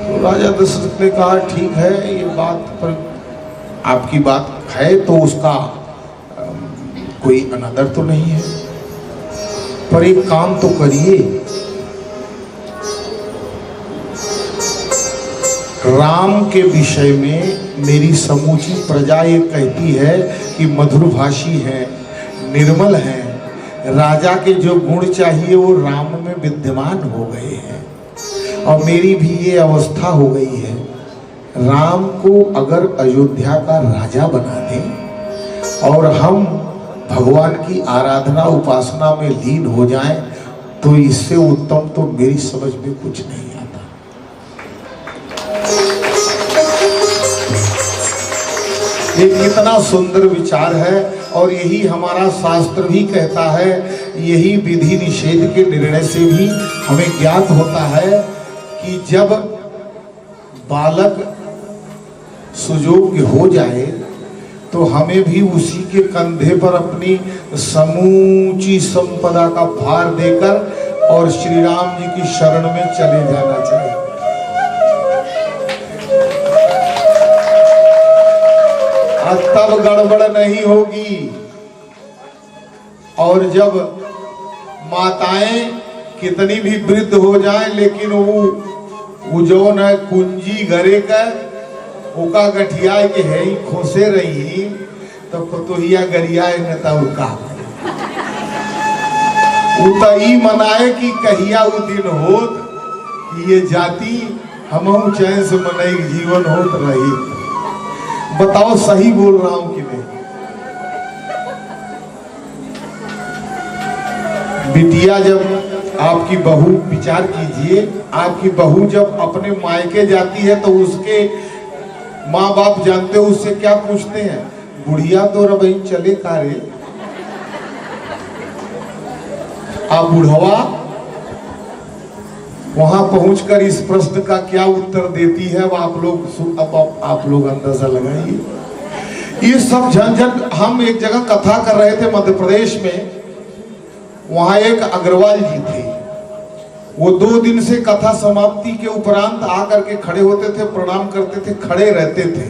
तो राजा दशरथ ने कहा ठीक है, ये बात पर आपकी बात है तो उसका कोई अनादर तो नहीं है, पर एक काम तो करिए, राम के विषय में मेरी समूची प्रजा ये कहती है कि मधुरभाषी है, निर्मल हैं, राजा के जो गुण चाहिए वो राम में विद्यमान हो गए हैं। और मेरी भी ये अवस्था हो गई है। राम को अगर अयोध्या का राजा बना दें और हम भगवान की आराधना उपासना में लीन हो जाएं, तो इससे उत्तम तो मेरी समझ में कुछ नहीं आता। ये कितना सुंदर विचार है और यही हमारा शास्त्र भी कहता है। यही विधि निषेध के निर्णय से भी हमें ज्ञात होता है कि जब बालक सुयोग्य हो जाए तो हमें भी उसी के कंधे पर अपनी समूची संपदा का भार देकर और श्री राम जी की शरण में चले जाना चाहिए। तब गड़बड़ नहीं होगी। और जब माताएं कितनी भी वृद्ध हो जाएं, लेकिन वो जो न कुंजी घरे का ओका गठिया के है ही खोसे रही, तो पतोहिया गरिया न उका उतई मनाए कि कहिया वो दिन होत कि ये जाति हमहु चैन से मनाई जीवन होत रही। बताओ सही बोल रहा हूं कि नहीं? बिटिया जब आपकी बहू, विचार कीजिए, आपकी बहू जब अपने मायके जाती है तो उसके माँ बाप जानते हो उससे क्या पूछते हैं? बुढ़िया तो रबई चले कारे, आप बुढ़वा वहां पहुंचकर इस प्रश्न का क्या उत्तर देती है वो आप लोग अंदाजा लगाइए। ये सब झंझट। हम एक जगह कथा कर रहे थे मध्य प्रदेश में, वहां एक अग्रवाल जी थे। वो 2 दिन से कथा समाप्ति के उपरांत आकर के खड़े होते थे, प्रणाम करते थे, खड़े रहते थे।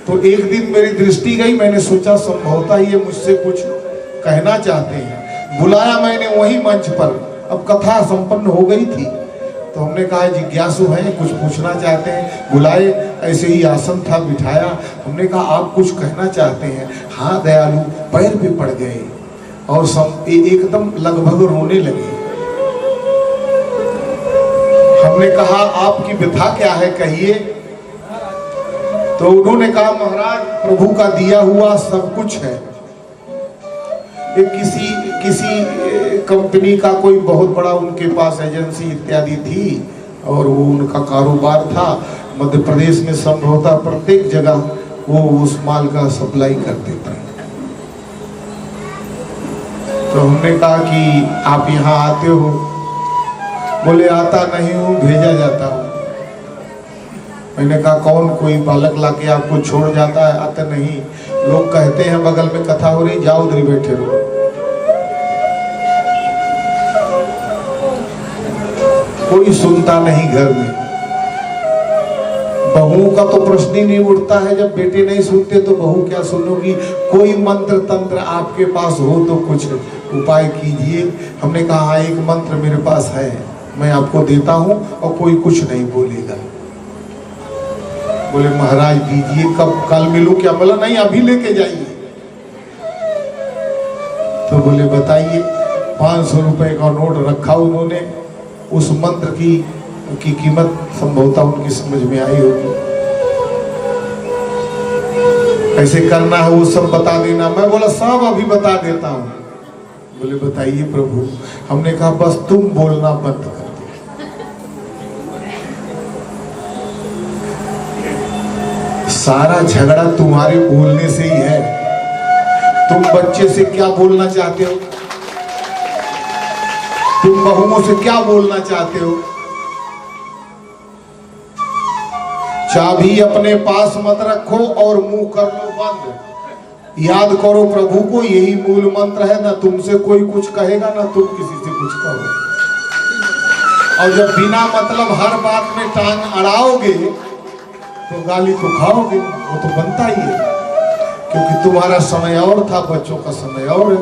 तो एक दिन मेरी दृष्टि गई, मैंने सोचा संभवतः ये मुझसे कुछ कहना चाहते हैं। बुलाया मैंने वही मंच पर, अब कथा संपन्न हो गई थी, तो हमने कहा जिज्ञासु हैं, कुछ पूछना चाहते हैं। बुलाए, ऐसे ही आसन था, बिठाया। हमने कहा आप कुछ कहना चाहते हैं? हाँ दयालु, पैर पे पड़ गए और एकदम लगभग रोने लगे। हमने कहा आपकी व्यथा क्या है, कहिए। तो उन्होंने कहा महाराज प्रभु का दिया हुआ सब कुछ है। किसी कंपनी का कोई बहुत बड़ा उनके पास एजेंसी इत्यादि थी और वो उनका कारोबार था। मध्य प्रदेश में संभवतः प्रत्येक जगह वो उस माल का सप्लाई करते थे। तो हमने कहा कि आप यहाँ आते हो? बोले आता नहीं हूँ, भेजा जाता हूँ। मैंने कहा कौन कोई बालक लाके आपको छोड़ जाता है? आता नहीं, लोग कहते हैं बगल में कथा हो रही, जाओ उधर बैठे रहो। कोई सुनता नहीं घर में। बहुओं का तो प्रश्न ही नहीं उठता है। जब बेटे नहीं सुनते तो बहू क्या सुनोगी? कोई मंत्र तंत्र आपके पास हो तो कुछ उपाय कीजिए। हमने कहा हाँ एक मंत्र मेरे पास है, मैं आपको देता हूं और कोई कुछ नहीं बोलेगा। बोले महाराज दीजिए, कब कल मिलूं क्या? बोला नहीं अभी लेके जाइए। तो बोले बताइए। 500 रुपए का नोट रखा उन्होंने। उस मंत्र की कीमत संभवतः उनकी समझ में आई होगी। कैसे करना है वो सब बता देना। मैं बोला सब अभी बता देता हूं। बोले बताइए प्रभु। हमने कहा बस तुम बोलना बंद कर दो। सारा झगड़ा तुम्हारे बोलने से ही है। तुम बच्चे से क्या बोलना चाहते हो? तुम बहुओं से क्या बोलना चाहते हो? चाबी अपने पास मत रखो और मुंह कर लो बंद। याद करो प्रभु को, यही मूल मंत्र है। ना तुमसे कोई कुछ कहेगा ना तुम किसी से कुछ कहो। और जब बिना मतलब हर बात में टांग अड़ाओगे तो गाली तो खाओगे, वो तो बनता ही है। क्योंकि तुम्हारा समय और था, बच्चों का समय और है।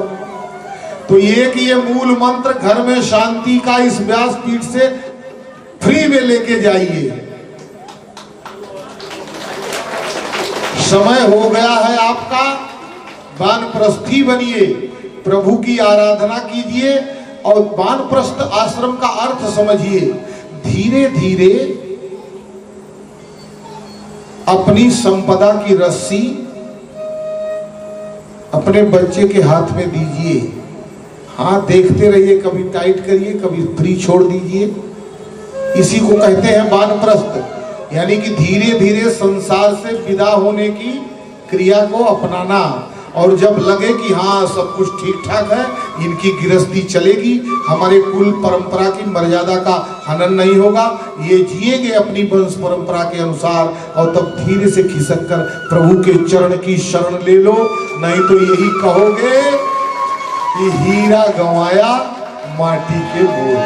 तो एक ये मूल मंत्र घर में शांति का इस व्यासपीठ से फ्री में लेके जाइए। समय हो गया है आपका, वानप्रस्थी बनिए, प्रभु की आराधना कीजिए और वानप्रस्थ आश्रम का अर्थ समझिए। धीरे धीरे अपनी संपदा की रस्सी अपने बच्चे के हाथ में दीजिए। हाथ देखते रहिए, कभी टाइट करिए, कभी फ्री छोड़ दीजिए। इसी को कहते हैं वानप्रस्थ, यानी कि धीरे धीरे संसार से विदा होने की क्रिया को अपनाना। और जब लगे कि हाँ सब कुछ ठीक ठाक है, इनकी गृहस्थी चलेगी, हमारे कुल परंपरा की मर्यादा का हनन नहीं होगा, ये जिएंगे अपनी वंश परंपरा के अनुसार, और तब धीरे से खिसक कर प्रभु के चरण की शरण ले लो। नहीं तो यही कहोगे कि हीरा गंवाया माटी के मोल।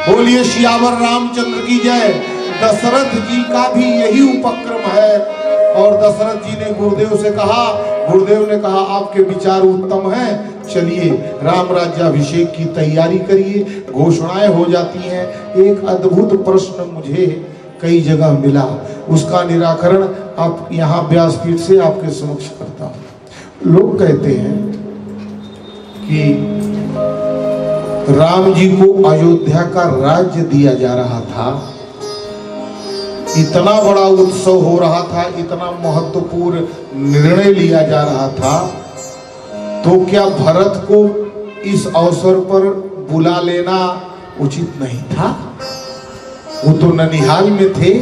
बोलिए सियावर रामचंद्र की जय। दशरथ जी का भी यही उपक्रम है। और दशरथ जी ने गुरुदेव से कहा, गुरुदेव ने कहा आपके विचार उत्तम हैं, चलिए राम राज्याभिषेक की तैयारी करिए। घोषणाएं हो जाती हैं। एक अद्भुत प्रश्न मुझे कई जगह मिला, उसका निराकरण आप यहाँ व्यासपीठ से आपके समक्ष करता हूँ। लोग कहते हैं कि राम जी को अयोध्या का राज्य दिया जा रहा था, इतना बड़ा उत्सव हो रहा था, इतना महत्वपूर्ण निर्णय लिया जा रहा था, तो क्या भरत को इस अवसर पर बुला लेना उचित नहीं था? वो तो ननिहाल में थे।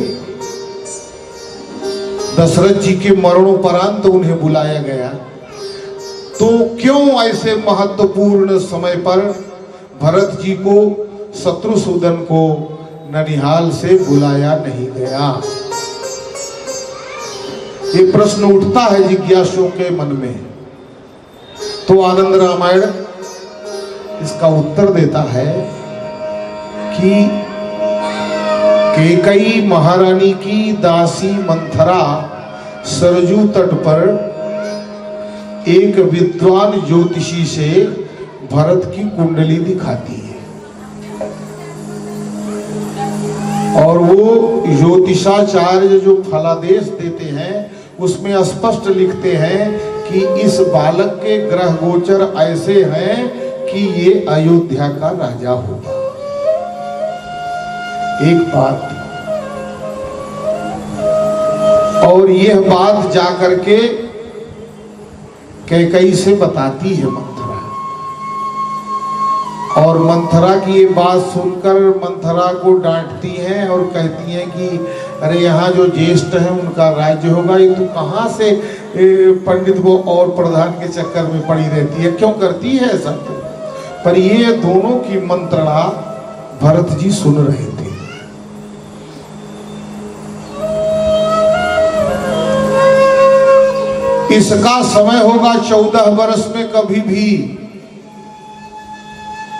दशरथ जी के मरणोपरांत उन्हें बुलाया गया, तो क्यों ऐसे महत्वपूर्ण समय पर भरत जी को, शत्रुसूदन को ननिहाल से बुलाया नहीं गया? ये प्रश्न उठता है जिज्ञासुओं के मन में। तो आनंद रामायण इसका उत्तर देता है कि कैकेयी महारानी की दासी मंथरा सरजू तट पर एक विद्वान ज्योतिषी से भरत की कुंडली दिखाती है, और वो ज्योतिषाचार्य जो फलादेश देते हैं उसमें स्पष्ट लिखते हैं कि इस बालक के ग्रह गोचर ऐसे हैं कि ये अयोध्या का राजा होगा। एक बात, और यह बात जाकर के कैकेयी से बताती है मंथरा, और मंथरा की ये बात सुनकर मंथरा को डांटती हैं और कहती हैं कि अरे यहाँ जो ज्येष्ठ है उनका राज्य होगा, ये तो कहाँ से पंडित वो और प्रधान के चक्कर में पड़ी रहती है, क्यों करती है ऐसा? पर ये दोनों की मंत्रणा भरत जी सुन रहे थे। इसका समय होगा 14 वर्ष में कभी भी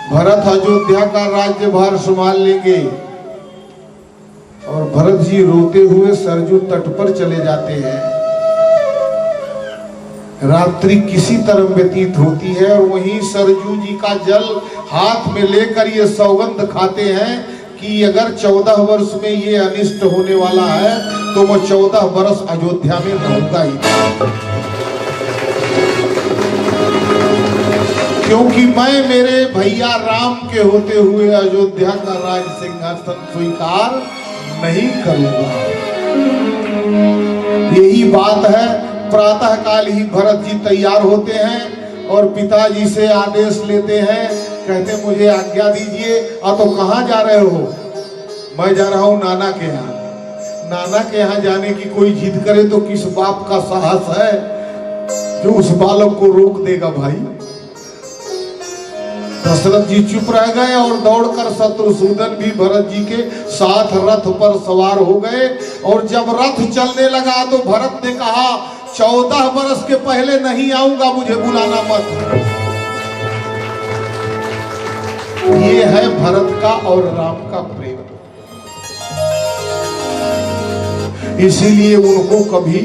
भरत अयोध्या का राज्यभार संभाल लेंगे। और भरत जी रोते हुए सरजू तट पर चले जाते हैं। रात्रि किसी तरह व्यतीत होती है और वहीं सरजू जी का जल हाथ में लेकर ये सौगंध खाते हैं कि अगर 14 वर्ष में ये अनिष्ट होने वाला है तो मैं 14 वर्ष अयोध्या में रहूंगा ही, क्योंकि मैं मेरे भैया राम के होते हुए अयोध्या का राज सिंहासन स्वीकार नहीं करूंगा। यही बात है। प्रातः काल ही भरत जी तैयार होते हैं और पिताजी से आदेश लेते हैं, कहते मुझे आज्ञा दीजिए। तो कहाँ जा रहे हो? मैं जा रहा हूँ नाना के यहाँ। नाना के यहाँ जाने की कोई जिद करे तो किस बाप का साहस है जो उस बालक को रोक देगा? भाई दशरथ जी चुप रह गए और दौड़कर शत्रुसूदन भी भरत जी के साथ रथ पर सवार हो गए। और जब रथ चलने लगा तो भरत ने कहा 14 वर्ष के पहले नहीं आऊंगा, मुझे बुलाना मत। ये है भरत का और राम का प्रेम। इसीलिए उनको कभी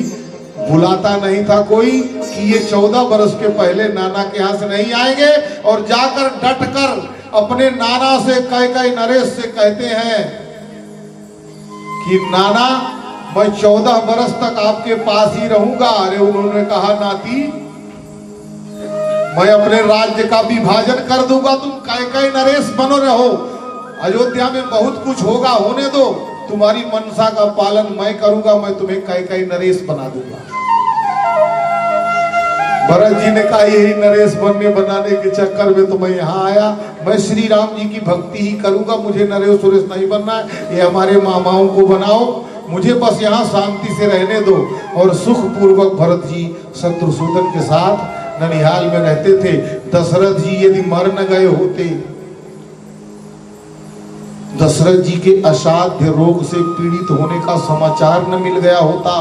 बुलाता नहीं था कोई कि ये 14 वर्ष के पहले नाना के यहाँ से नहीं आएंगे। और जाकर डटकर अपने नाना से कैकेयी नरेश से कहते हैं कि नाना मैं 14 वर्ष तक आपके पास ही रहूंगा। अरे उन्होंने कहा नाती मैं अपने राज्य का विभाजन कर दूंगा, तुम कैकेयी नरेश बनो रहो। अयोध्या में बहुत कुछ होगा, होने दो, तुम्हारी मनसा का पालन मैं करूंगा, मैं तुम्हें कैकेयी नरेश बना दूंगा। भरत जी ने कहा यही नरेश बनाने के चक्कर में तो मैं यहाँ आया, मैं श्री राम जी की भक्ति ही करूंगा, मुझे नरेश सुरेश नहीं बनना है, ये हमारे मामाओं को बनाओ, मुझे बस यहाँ शांति से रहने दो। और सुख पूर्वक भरत जी शत्रुसूदन के साथ ननिहाल में रहते थे। दशरथ जी यदि मर न गए होते, दशरथ जी के असाध्य रोग से पीड़ित होने का समाचार न मिल गया होता,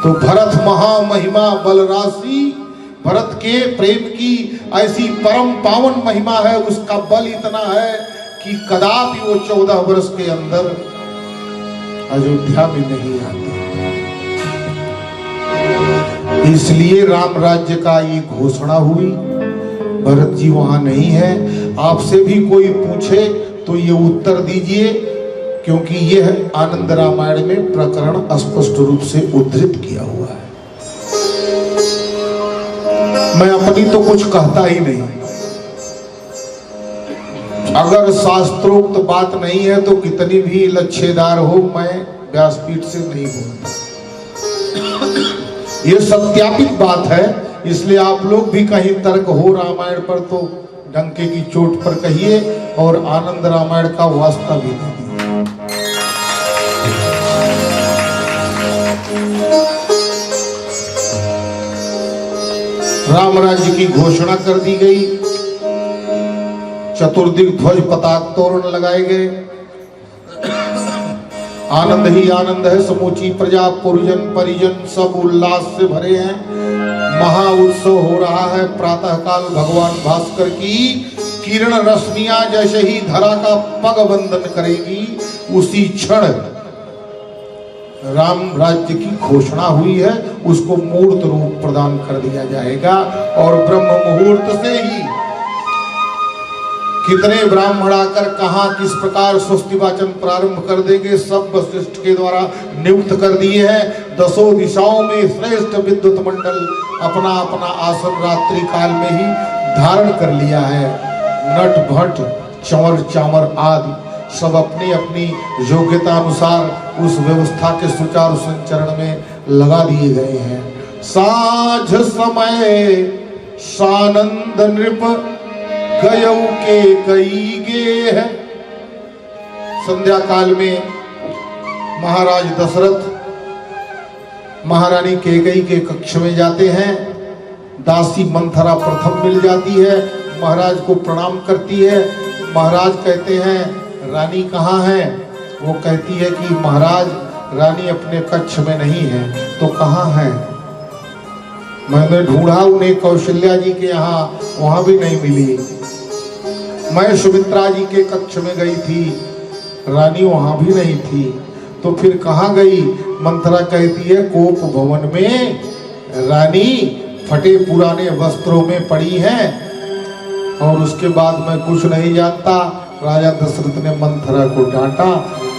तो भरत महामहिमा बलराशि, भरत के प्रेम की ऐसी परम पावन महिमा है, उसका बल इतना है कि कदापि वो 14 वर्ष के अंदर अयोध्या में नहीं आते। इसलिए राम राज्य का ये घोषणा हुई। भरत जी वहां नहीं है, आपसे भी कोई पूछे तो ये उत्तर दीजिए, क्योंकि यह आनंद रामायण में प्रकरण स्पष्ट रूप से उद्धृत किया हुआ है। मैं अपनी तो कुछ कहता ही नहीं, अगर शास्त्रोक्त बात नहीं है तो कितनी भी लच्छेदार हो, मैं व्यासपीठ से नहीं बोलता। ये सत्यापित बात है, इसलिए आप लोग भी कहीं तर्क हो रामायण पर तो डंके की चोट पर कहिए और आनंद रामायण का वास्ता भी दीजिए। राम राज्य की घोषणा कर दी गई, चतुर्दिक ध्वज पताक तोरण लगाए गए, आनंद ही आनंद है, समूची प्रजा पुरजन परिजन सब उल्लास से भरे हैं। महा उत्सव हो रहा है। प्रातः काल भगवान भास्कर की किरण रश्मियां जैसे ही धरा का पग बंधन करेगी, उसी क्षण राम राज्य की घोषणा हुई है, उसको मूर्त रूप प्रदान कर दिया जाएगा। और ब्रह्म मुहूर्त से ही कितने ब्राह्मण आकर कहां किस प्रकार स्वस्ति वाचन प्रारंभ कर देंगे, सब वशिष्ठ के द्वारा नियुक्त कर दिए हैं। 10 दिशाओं में श्रेष्ठ विद्युत मंडल अपना अपना आसन रात्रि काल में ही धारण कर लिया है। नट भट चंवर चामर आदि सब अपनी अपनी योग्यता अनुसार उस व्यवस्था के सुचारू संचरण में लगा दिए गए हैं। साझ समय सानंद नृप गयऊ के कई गे है। संध्या काल में महाराज दशरथ महारानी कैकेयी के कक्ष में जाते हैं। दासी मंथरा प्रथम मिल जाती है, महाराज को प्रणाम करती है। महाराज कहते हैं रानी कहाँ है? वो कहती है कि महाराज रानी अपने कक्ष में नहीं है। तो कहाँ है? मैंने ढूंढा उन्हें कौशल्या जी के यहाँ, वहां भी नहीं मिली। मैं सुमित्रा जी के कक्ष में गई थी, रानी वहां भी नहीं थी। तो फिर कहाँ गई? मंथरा कहती है कोप भवन में रानी फटे पुराने वस्त्रों में पड़ी है। और उसके बाद मैं कुछ नहीं जानता। राजा दशरथ ने मंथरा को डांटा,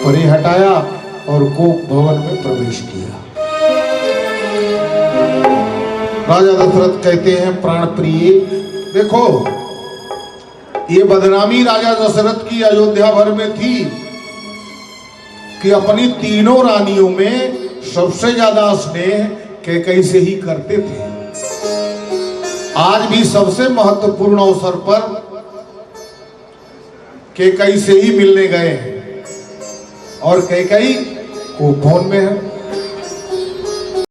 परे हटाया और कोप भवन में प्रवेश किया। राजा दशरथ कहते हैं प्राण प्रिय, देखो ये बदनामी राजा दशरथ की अयोध्या भर में थी कि अपनी तीनों रानियों में सबसे ज्यादा स्नेह कैकेयी से ही करते थे। आज भी सबसे महत्वपूर्ण अवसर पर कैकेयी से ही मिलने गए हैं और कैकेयी कोप भवन में है।